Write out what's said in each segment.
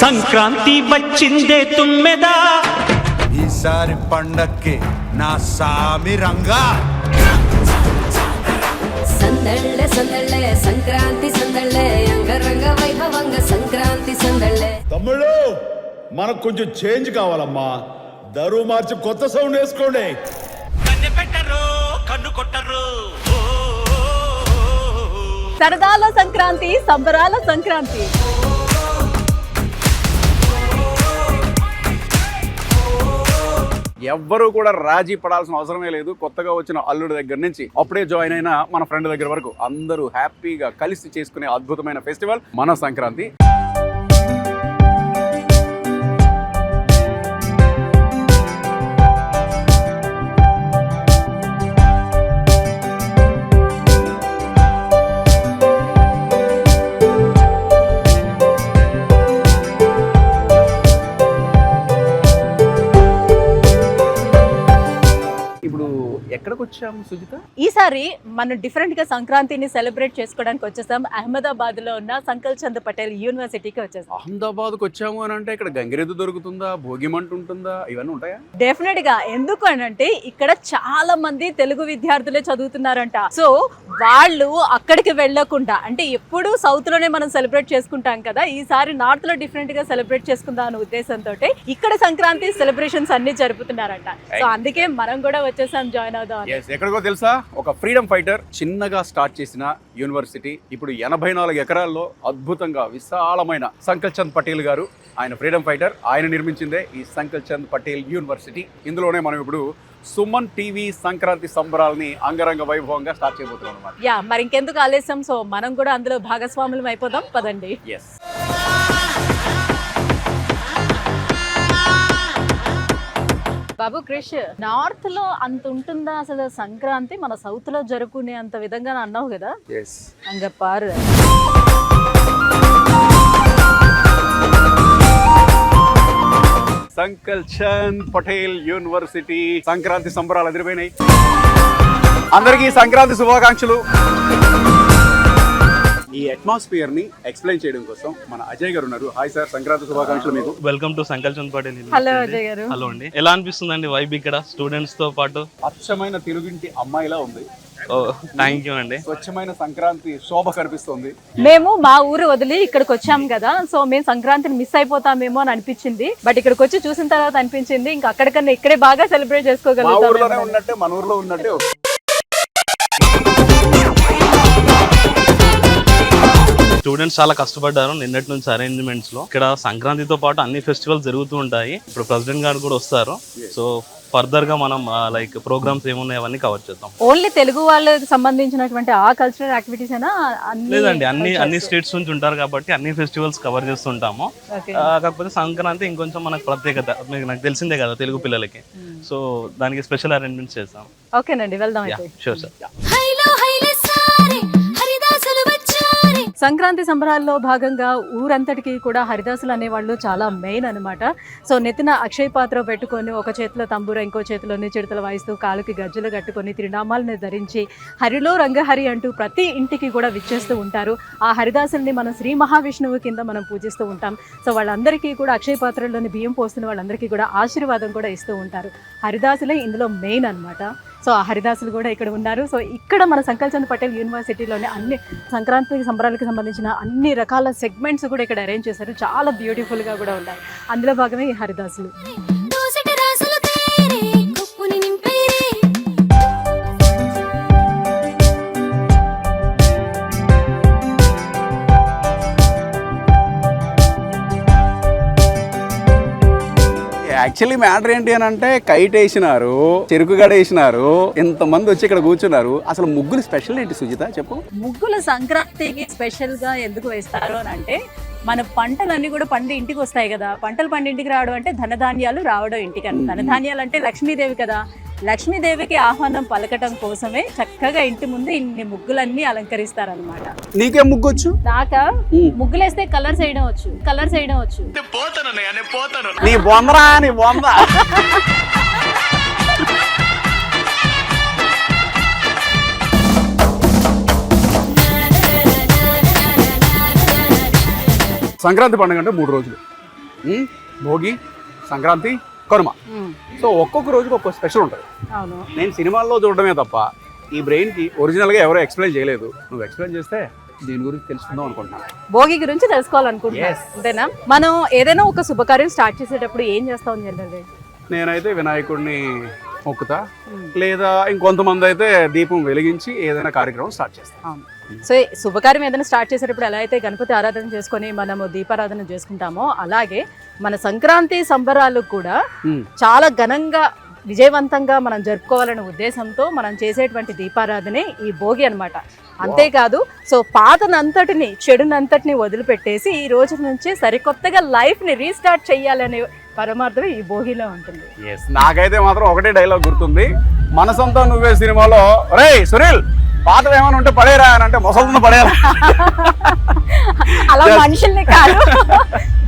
సంక్రాంతి వచ్చిందే తుమ్మెదా, ఈసారి పండక్కి నా సామి రంగా. సందళ్ళే సందళ్ళే సంక్రాంతి సందళ్ళే అంగరంగ వైభవంగ సంక్రాంతి సందళ్ళే. తమ్ముళ్ళు మనకు కొంచెం చేంజ్ కావాలమ్మా, దరువు మార్చి కొత్త సౌండ్ వేసుకోండి. కన్నె పెట్టరు కన్ను కొట్టరు. సరదాల సంక్రాంతి, సంబరాల సంక్రాంతి. ఎవ్వరూ కూడా రాజీ పడాల్సిన అవసరమే లేదు. కొత్తగా వచ్చిన అల్లుడి దగ్గర నుంచి అప్పుడే జాయిన్ అయిన మన ఫ్రెండ్ దగ్గర వరకు అందరూ హ్యాపీగా కలిసి చేసుకునే అద్భుతమైన ఫెస్టివల్ మన సంక్రాంతి. ఎక్కడికి వచ్చాము సుజిత? ఈసారి మనం డిఫరెంట్ గా సంక్రాంతిని సెలబ్రేట్ చేసుకోవడానికి వచ్చేసాం. అహ్మదాబాద్ లో ఉన్న సంకల్ చంద్ పటేల్ యూనివర్సిటీకి వచ్చేసాం. అహ్మదాబాద్ కు వచ్చాము అని అంటే ఇక్కడ గంగిరెద్దు దొరుకుతుందా, భోగిమంట ఉంటుందా, ఇవన్నీ ఉంటాయా? డెఫినెట్ గా. ఎందుకు అని అంటే ఇక్కడ చాలా మంది తెలుగు విద్యార్థులే చదువుతున్నారంట. సో వాళ్ళు అక్కడికి వెళ్లకుండా, అంటే ఎప్పుడు సౌత్ లోనే మనం సెలబ్రేట్ చేసుకుంటాం కదా, ఈసారి నార్త్ లో డిఫరెంట్ గా సెలబ్రేట్ చేసుకుందాం అనే ఉద్దేశంతో ఇక్కడ సంక్రాంతి సెలబ్రేషన్స్ అన్ని జరుపుతున్నారంట. సో అందుకే మనం కూడా వచ్చేసాం, జాయిన్ అవుదాం. ఎక్కడికో తెలుసా, ఒక ఫ్రీడమ్ ఫైటర్ చిన్నగా స్టార్ట్ చేసిన యూనివర్సిటీ ఇప్పుడు 84 ఎకరాల్లో అద్భుతంగా విశాలమైన సంకల్ చంద్ పటేల్ గారు, ఆయన ఫ్రీడమ్ ఫైటర్, ఆయన నిర్మించిందే ఈ సంకల్ చంద్ పటేల్ యూనివర్సిటీ. ఇందులోనే మనం ఇప్పుడు సుమన్ టీవీ సంక్రాంతి సంబరాలని అంగరంగ వైభవంగా స్టార్ట్ చేయబోతున్నాం అన్నమాట. యా, మరి ఇంకెందుకు ఆలస్యం, సో మనం కూడా అందులో భాగస్వాములం అయిపోదాం, పదండి. ఎస్. బాబు క్రిష్, నార్త్ లో అంత ఉంటుందా అసలు సంక్రాంతి? మన సౌత్ లో జరుపుకునే అంత విధంగా అన్నావు కదా. అంగ పారు సంకల్ చంద్ పటేల్ యూనివర్సిటీ సంక్రాంతి సంబరాలు ఎదిరిపోయినాయి. అందరికీ సంక్రాంతి శుభాకాంక్షలు. ఈ అట్మాస్ఫియర్ ని ఎక్స్ప్లెయిన్ చేయడం కోసం మన అజయ్ గారు ఉన్నారు. హాయ్ సార్, సంక్రాంతి శుభాకాంక్షలు మీకు. Welcome to Sankalchand Patel. Hello Ajay garu. Hello అండి. ఎలా అనిపిస్తుందండి వైబ్ ఇక్కడ స్టూడెంట్స్ తో పాటు? అచ్చమైన తెలుగింటి అమ్మాయిలా ఉంది. థ్యాంక్ యూ అండి. స్వచ్ఛమైన సంక్రాంతి శోభ కనిపిస్తుంది. మేము మా ఊరు వదిలి ఇక్కడికి వచ్చాం కదా, సో మేము సంక్రాంతిని మిస్ అయిపోతామేమో అని అనిపించింది. బట్ ఇక్కడికి వచ్చి చూసిన తర్వాత అనిపించింది ఇంకా అక్కడికన్నా ఇక్కడే బాగా సెలబ్రేట్ చేసుకోగలుగుతాం. ఉన్నట్టే మన ఊర్లో ఉన్నట్టే. స్టూడెంట్స్ చాలా కష్టపడ్డారు నిన్నటి నుంచి అరేంజ్మెంట్స్ లో. ఇక్కడ సంక్రాంతితో పాటు అన్ని ఫెస్టివల్స్ జరుగుతూ ఉంటాయి. ఇప్పుడు ప్రెసిడెంట్ గారు కూడా వస్తారు. సో ఫర్దర్ గా మనం లైక్ ప్రోగ్రామ్స్ ఏమున్నాయి అవన్నీ కవర్ చేద్దాం. ఓన్లీ తెలుగు వాళ్ళకి సంబంధించినటువంటి ఆ కల్చరల్ యాక్టివిటీస్ అయినా? లేదండి, అన్ని స్టేట్స్ నుంచి ఉంటారు కాబట్టి అన్ని ఫెస్టివల్స్ కవర్ చేస్తుంటాము. కాకపోతే సంక్రాంతి ఇంకొంచెం మనకు ప్రత్యేకత, నాకు తెలిసిందే కదా తెలుగు పిల్లలకి. సో దానికి స్పెషల్ అరేంజ్మెంట్స్ చేస్తాం. ఓకేనండి, వెళ్దాం. Sure sir. సంక్రాంతి సంబరాల్లో భాగంగా ఊరంతటికి కూడా హరిదాసులు అనేవాళ్ళు చాలా మెయిన్ అనమాట. సో నెత్తిన అక్షయ పాత్ర పెట్టుకొని, ఒక చేతిలో తంబూర, ఇంకో చేతిలోని చిడతలు వాయిస్తూ, కాలుకి గజ్జలు కట్టుకొని, తిరునామాలను ధరించి హరిలో రంగహరి అంటూ ప్రతి ఇంటికి కూడా విచ్చేస్తూ ఉంటారు. ఆ హరిదాసుల్ని మనం శ్రీ మహావిష్ణువు కింద మనం పూజిస్తూ ఉంటాం. సో వాళ్ళందరికీ కూడా అక్షయ పాత్రలోని బియ్యం పోస్తున్న వాళ్ళందరికీ కూడా ఆశీర్వాదం కూడా ఇస్తూ ఉంటారు. హరిదాసులే ఇందులో మెయిన్ అనమాట. సో ఆ హరిదాసులు కూడా ఇక్కడ ఉన్నారు. సో ఇక్కడ మన సంకల్ చంద్ పటేల్ యూనివర్సిటీలోనే అన్ని సంక్రాంతి సంబరాలకు సంబంధించిన అన్ని రకాల సెగ్మెంట్స్ కూడా ఇక్కడ అరేంజ్ చేశారు. చాలా బ్యూటిఫుల్గా కూడా ఉన్నాయి. అందులో భాగమే ఈ హరిదాసులు. యాక్చువల్లీ మ్యాటర్ ఏంటి అని అంటే, కైట్ వేసినారు, చెరుకు గడ వేసినారు, ఇంతమంది వచ్చి ఇక్కడ కూర్చున్నారు. అసలు ముగ్గులు స్పెషల్ ఏంటి సుజిత చెప్పు? ముగ్గులు సంక్రాంతికి స్పెషల్ గా ఎందుకు వేస్తారు అని అంటే, మన పంటలన్నీ కూడా పండి ఇంటికి వస్తాయి కదా. పంటలు పండి ఇంటికి రావడం అంటే ధనధాన్యాలు రావడం ఇంటికి. ధనధాన్యాలు అంటే లక్ష్మీదేవి కదా. లక్ష్మీదేవికి ఆహ్వానం పలకటం కోసమే చక్కగా ఇంటి ముందు ఇన్ని ముగ్గులన్నీ అలంకరిస్తారనమాట. నీకే ముగ్గు వచ్చు? నాకా ముగ్గులేస్తే కలర్స్ వేయడం వచ్చు. నీ బొందరా, నీ బొంద. సంక్రాంతి పండుగ అంటే 3 రోజులు. భోగి, సంక్రాంతి, కనుమ. సో ఒక్కొక్క రోజుకి ఒక్కొక్క స్పెషల్ ఉంటుంది. అవును. నేను సినిమాల్లో చూడడమే తప్ప ఈ బ్రెయిన్కి ఒరిజినల్గా ఎవరో ఎక్స్ప్లెయిన్ చేయలేదు. నువ్వు ఎక్స్ప్లెయిన్ చేస్తే దీని గురించి తెలుసుకుందాం అనుకుంటున్నాను. భోగి గురించి తెలుసుకోవాలనుకుంటున్నాను అంతేనా? మనం ఏదైనా ఒక శుభకార్యం స్టార్ట్ చేసేటప్పుడు ఏం చేస్తాం జనరల్గా? నేనైతే వినాయకుడిని మొక్కుతా, లేదా ఇంకొంతమంది అయితే దీపం వెలిగించి ఏదైనా కార్యక్రమం స్టార్ట్ చేస్తాం. సో శుభకార్యం ఏదైనా స్టార్ట్ చేసేటప్పుడు ఎలా అయితే గణపతి ఆరాధన చేసుకొని మనము దీపారాధన చేసుకుంటామో అలాగే మన సంక్రాంతి సంబరాలు కూడా చాలా ఘనంగా విజయవంతంగా మనం జరుపుకోవాలనే ఉద్దేశంతో మనం చేసేటువంటి దీపారాధనే ఈ భోగి అన్నమాట. అంతేకాదు సో పాతనంతటిని చెడునంతటిని వదిలిపెట్టేసి ఈ రోజు నుంచి సరికొత్తగా లైఫ్ని రీస్టార్ట్ చేయాలనే పరమార్థం ఈ భోగిలో ఉంటుంది. నాకైతే మాత్రం ఒకటే డైలాగ్ గుర్తుంది, మనసంతా నువ్వే సినిమాలో, రే సునీల్ పాతలు ఏమైనా ఉంటే పడేరా అని అంటే మొసలున్న పడేరా. అలా మనుషుల్ని కాదు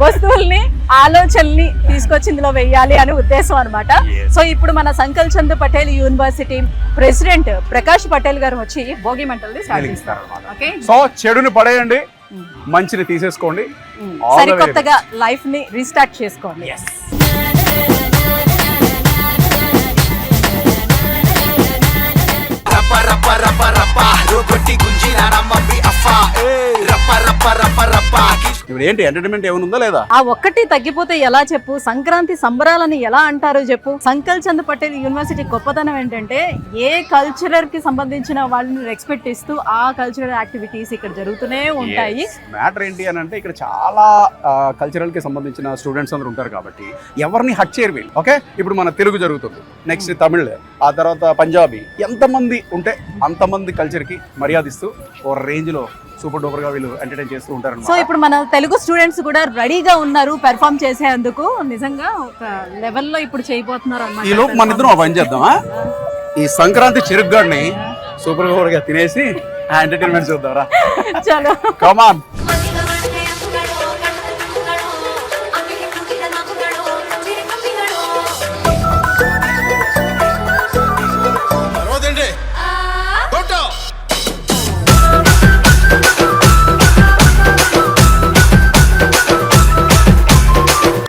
వస్తువుల్ని ఆలోచనల్ని తీసుకొచ్చి ఇందులో వెయ్యాలి అనే ఉద్దేశం అనమాట. సో ఇప్పుడు మన సంకల్ చంద్ పటేల్ యూనివర్సిటీ ప్రెసిడెంట్ ప్రకాష్ పటేల్ గారు వచ్చి భోగి మంటల్ని స్టార్ట్ చేస్తారు. ఓకే, సో చెడుని పడేయండి, మంచిని తీసేసుకోండి, సరికొత్తగా లైఫ్ ని రీస్టార్ట్ చేసుకోండి. ఇప్పుడు ఏంటి ఎంటర్టైన్మెంట్ ఏమైనా ఉందా లేదా? ఆ ఒక్కటి తగ్గిపోతే ఎలా చెప్పు? సంక్రాంతి సంబరాలని ఎలా అంటారో చెప్పు? సంకల్ చంద్ పటేల్ యూనివర్సిటీ గొప్పతనం ఏంటంటే ఏ కల్చరల్ కి సంబంధించిన వాళ్ళని రెస్పెక్ట్ ఇస్తూ ఆ కల్చరల్ యాక్టివిటీస్ ఇక్కడ జరుగుతూనే ఉంటాయి. మ్యాటర్ ఏంటి అని అంటే ఇక్కడ చాలా కల్చరల్ కి సంబంధించిన స్టూడెంట్స్ అందరూ ఉంటారు కాబట్టి ఎవరిని హట్ చేయరు వీళ్ళు. ఓకే, ఇప్పుడు మన తెలుగు జరుగుతుంది, నెక్స్ట్ తమిళ్, ఆ తర్వాత పంజాబీ, ఎంతమంది ఉంటే అంతమంది కల్చర్ కి మర్యాదిస్తూ ఓ రేంజ్ లో సూపర్ డూపర్ గా వీళ్ళు ఎంటర్టైన్ చేస్తూ ఉంటారు. సో ఇప్పుడు మన తెలుగు స్టూడెంట్స్ కూడా రెడీగా ఉన్నారు పెర్ఫామ్ చేసేందుకు. నిజంగా ఒక లెవెల్లో ఇప్పుడు చేయబోతున్నారు అన్నమాట. ఈ లోపు మన ఇద్దరం పని చేద్దామా? ఈ సంక్రాంతి చెరుగ్గాడిని సూపర్ డూపర్ గా తినేసి ఎంటర్టైన్మెంట్ చూద్దాంరా. చలో కమ్ ఆన్.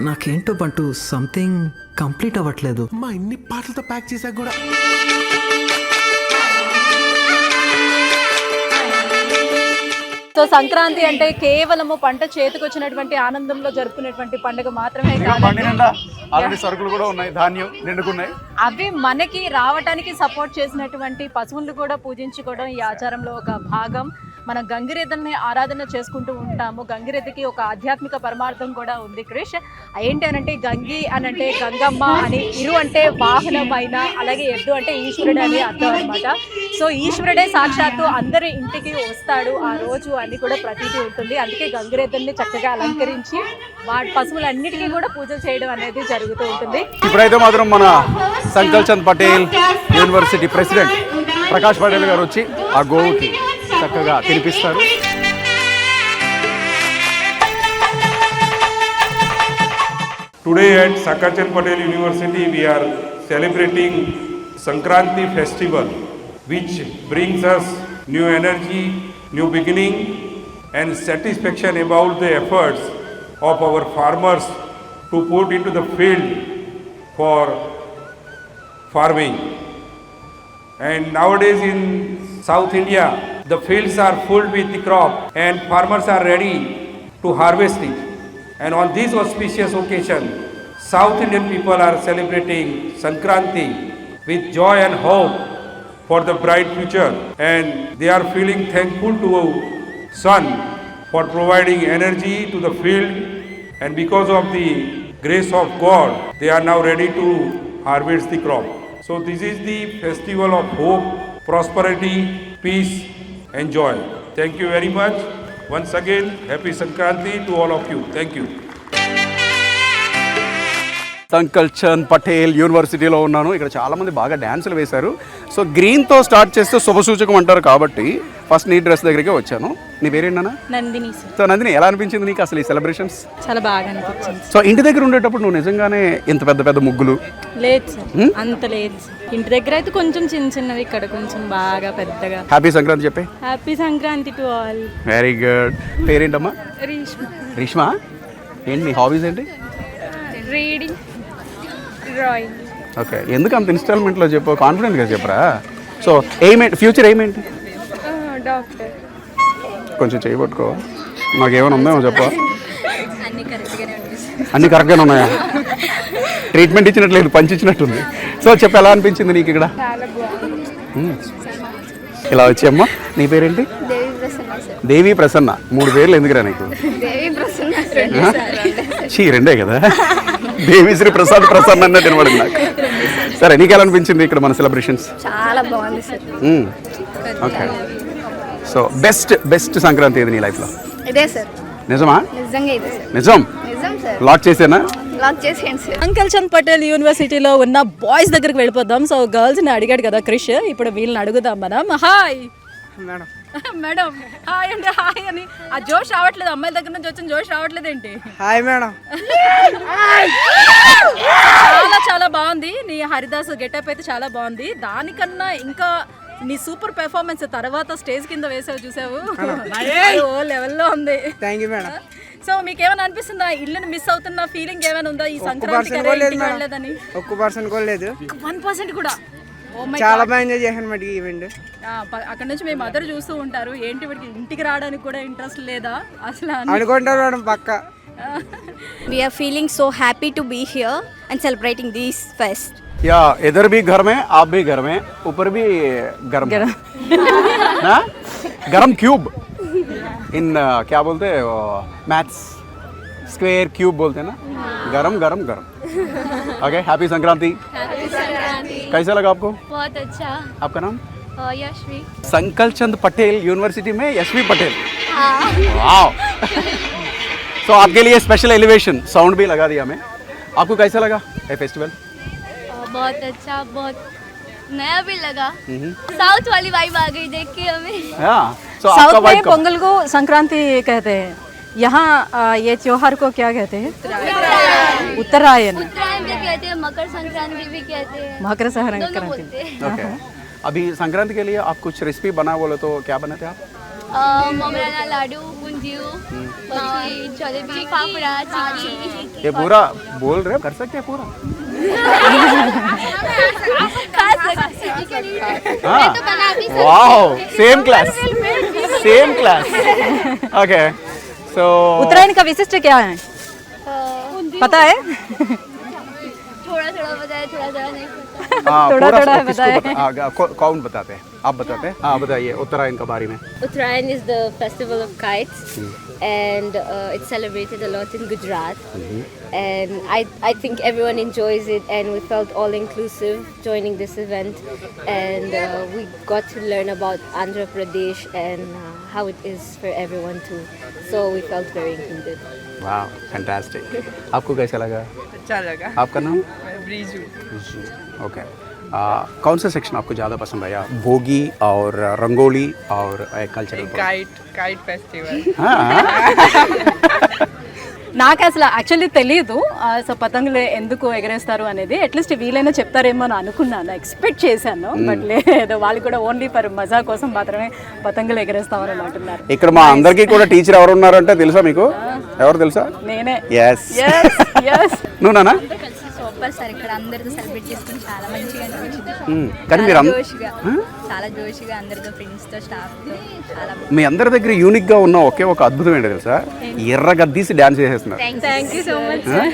నాకేంటో బంటూ సంథింగ్ కంప్లీట్ అవ్వట్లేదు. మా ఇన్ని పాటలతో ప్యాక్ చేశాక కూడా సో సంక్రాంతి అంటే కేవలము పంట చేతికొచ్చినటువంటి ఆనందంలో జరుపుకునేటువంటి పండుగ మాత్రమే కాదు, ఆల్రెడీ సరుకులు కూడా ఉన్నాయి, ధాన్యం నిండుకున్నాయి. అవి మనకి రావటానికి సపోర్ట్ చేసినటువంటి పశువులు కూడా పూజించుకోవడం ఈ ఆచారంలో ఒక భాగం. మనం గంగిరెద్దుల్ని ఆరాధన చేసుకుంటూ ఉంటాము. గంగిరెద్దుకి ఒక ఆధ్యాత్మిక పరమార్థం కూడా ఉంది క్రిష్. ఏంటి అనంటే గంగి అనంటే గంగమ్మ అని, ఇరు అంటే వాహనమైన, అలాగే ఎద్దు అంటే ఈశ్వరుడు అని అర్థం అనమాట. సో ఈశ్వరుడే సాక్షాత్తు అందరి ఇంటికి వస్తాడు ఆ రోజు అని కూడా ప్రతీతి ఉంటుంది. అందుకే గంగిరెద్దుల్ని చక్కగా అలంకరించి వాటి పశువులన్నిటికీ కూడా పూజ చేయడం అనేది జరుగుతూ ఉంటుంది. ఇప్పుడైతే మాత్రం మన సంకల్ చంద్ పటేల్ యూనివర్సిటీ ప్రెసిడెంట్ ప్రకాష్ పటేల్ గారు వచ్చి ఆ గోవుకి చక్కగా తినిపిస్తారు. Today at Sankal Chand Patel University we are celebrating Sankranti festival, which brings us new energy, new beginning and satisfaction about the efforts of our farmers to put into the field for farming. And nowadays in South India, the fields are full with the crop and farmers are ready to harvest it. And on this auspicious occasion, South Indian people are celebrating Sankranti with joy and hope for the bright future. And they are feeling thankful to sun for providing energy to the field. And because of the grace of God, they are now ready to harvest the crop. So this is the festival of hope, prosperity, peace and joy. Thank you very much. Once again, happy Sankranti to all of you. Thank you. సంకల్ Chand Patel యూనివర్సిటీలో ఉన్నాను. ఇక్కడ చాలామంది బాగా డ్యాన్సులు వేశారు. So గ్రీన్తో start చేస్తే శుభసూచకం అంటారు కాబట్టి ఫస్ట్ నీ డ్రెస్ దగ్గరికి వచ్చాను. నీ పేరేంటన్నా? నందిని. సో నందిని, ఎలా అనిపించింది నీకు అసలు ఈ సెలబ్రేషన్స్? చాలా బాగా అనిపించింది. సో ఇంటి దగ్గర ఉండేటప్పుడు నువ్వు నిజంగానే ఇంత పెద్ద పెద్ద ముగ్గులు? లేదు సార్, అంత లేదు. ఇంటి దగ్గర అయితే కొంచెం చిన్న చిన్నవి, ఇక్కడ కొంచెం బాగా పెద్దగా. హ్యాపీ సంక్రాంతి చెప్పే. Happy Sankranti to all. Very good. పేరేంటమ్మా? రీష్మ. రీష్మా, ఏంటి నీ హాబీస్ ఏంటి? Reading, drawing. ఓకే, ఎందుకు అంత ఇన్స్టాల్మెంట్లో చెప్పు, కాన్ఫిడెంట్గా చెప్పరా? సో ఏమేంటి ఫ్యూచర్ ఏమేంటి? డాక్టర్. కొంచెం చేయబట్టుకో, మాకేమైనా ఉందేమో చెప్పు. అన్ని కరెక్ట్గానే ఉన్నాయా? ట్రీట్మెంట్ ఇచ్చినట్లేదు, పంచి ఇచ్చినట్టుంది. సో చెప్పు, ఎలా అనిపించింది నీకు ఇక్కడ? చాలా బాగుంది. ఇలా వచ్చామ్మా, నీ పేరేంటి? దేవి ప్రసన్న సార్. దేవి ప్రసన్న. 3 పేర్లు ఎందుకురా నీకు? దేవి ప్రసన్న రెండే కదా, దేవిశ్రీ ప్రసాద్ ప్రసన్న అన్నట్టు వినబడింది నాకు. సరే, నీకు ఎలా అనిపించింది ఇక్కడ మన సెలబ్రేషన్స్? చాలా బాగుంది sir. Okay, so best Sankranti ఏది నీ లైఫ్లో? ఇదే సార్. నిజమా? నిజంగా ఇదే సార్. నిజం సార్. లాక్ చేసేనా? లాక్ చేసేయండి సార్. సంకల్ చంద్ పటేల్ యూనివర్సిటీలో ఉన్న బాయ్స్ దగ్గరికి వెళ్ళిపోదాం. సో గర్ల్స్ని అడిగాడు కదా క్రిష్, ఇప్పుడు వీళ్ళని అడుగుదాం మనం. Hi madam. మేడం హాయ్ అంటే హాయ్ అని ఆ జోష్ రావట్లేదు, అమ్మాయిల దగ్గర నుంచి వచ్చిన జోష్ రావట్లేదు ఏంటి? Hi madam. చాలా చాలా బాగుంది నీ హరిదాస్ గెటప్ అయితే, చాలా బాగుంది. దానికన్నా ఇంకా నీ సూపర్ పెర్ఫార్మెన్స్ తర్వాత స్టేజ్ కింద వేసావు చూసావు, ఓ లెవెల్లో ఉంది. Thank you madam. సో మీకు ఏమైనా అనిపిస్తుందా, ఇల్లుని మిస్ అవుతున్న ఫీలింగ్ ఏమైనా ఉందా ఈ సంక్రాంతికి వెళ్ళలేదని? 1% కూడా లేదు. 1% కూడా? చాలా బాగా ఎంజాయ్ చేశాను మటుకు ఈవెంట్. అక్కడ నుంచి మీ మదర్ చూస్తూ ఉంటారు, ఏంటి వీడికి ఇంటికి రావడానికి కూడా ఇంట్రెస్ట్ లేదా అసలు అనుకుంటారు మేడం పక్క. We are feeling so happy to be here and celebrating this fest. या इधर भी घर में, आप भी घर में, ऊपर भी गरम हाँ? गरम क्यूब इन क्या बोलते हैं मैथ्स, स्क्वायर क्यूब बोलते हैं ना, गरम गरम गरम. Okay, happy Sankranti. कैसा लगा आपको? बहुत अच्छा. आपका नाम? यशवी. संकल चंद पटेल यूनिवर्सिटी में यशवी पटेल. वाओ. तो आपके लिए स्पेशल एलिवेशन साउंड भी लगा दिया मैं. आपको कैसा लगा ये फेस्टिवल? बहुत अच्छा, बहुत नया भी लगा. साउथ वाली वाइब आ गई देख के हमें. हाँ, so साउथ आपका में वाइब कब? पोंगल को संक्रांति कहते हैं, यहाँ ये त्योहार को क्या कहते हैं? उत्तरायण. उत्तरायण भी कहते हैं, मकर संक्रांति भी कहते हैं, मकर दोनों संक्रांति. बोलते हैं. ओके, अभी संक्रांति के लिए आप कुछ रेसिपी बना बोले तो क्या बनाते आप? ममराना लाडू, गुंजियो, जलेबी, फाफड़ा, चिक्की. ये पूरा बोल रहे कर सकते हैं पूरा? हाँ, वाओ, सेम क्लास. ओके, सो उत्तरायण का विशिष्ट क्या है पता है? थोड़ा थोड़ा बताया, थोड़ा थोड़ा नहीं पता. थोड़ा बताए. कौन बताते हैं? आप बताते हैं? हाँ बताइए उत्तरायण के बारे में. Uttarayan is the festival of kites, and it's celebrated a lot in Gujarat. And I think everyone enjoys it, and we felt all inclusive joining this event, and we got to learn about Andhra Pradesh and how it is for everyone too. So we felt very included. वाह, fantastic. आपको कैसा लगा? अच्छा लगा. आपका नाम? ब्रीजू. Okay, कौन सा सेक्शन आपको ज़्यादा पसंद आया? भोगी और रंगोली और कल्चरल? Kite festival. నాకు అసలు యాక్చువల్లీ తెలియదు సో పతంగులు ఎందుకు ఎగరేస్తారు అనేది. అట్లీస్ట్ వీలైనా చెప్తారేమో అని అనుకున్నాను, ఎక్స్పెక్ట్ చేశాను. బట్ లేదు, వాళ్ళు కూడా ఓన్లీ ఫర్ మజా కోసం మాత్రమే పతంగులు ఎగరేస్తామని అంటున్నారు. ఇక్కడ మా అందరికీ కూడా టీచర్ ఎవరు ఉన్నారంటే తెలుసా మీకు? ఎవరు తెలుసా? నేనే. ఎస్. నువ్వు నానా? సూపర్ సార్, ఇక్కడ అందరితో సెలబ్రేట్ చేసుకుని చాలా మంచిగా అనిపించింది. కానీ మీరు చాలా జోష్గా అందరితో, ఫ్రెండ్స్తో, స్టాఫ్తో చాలా. మీ అందరి దగ్గర యూనిక్ గా ఉన్న ఒకే ఒక అద్భుతం ఏంటో తెలుసా? ఎర్రగా తీసి డాన్స్ చేసేస్తున్నారు. Thank you so much sir.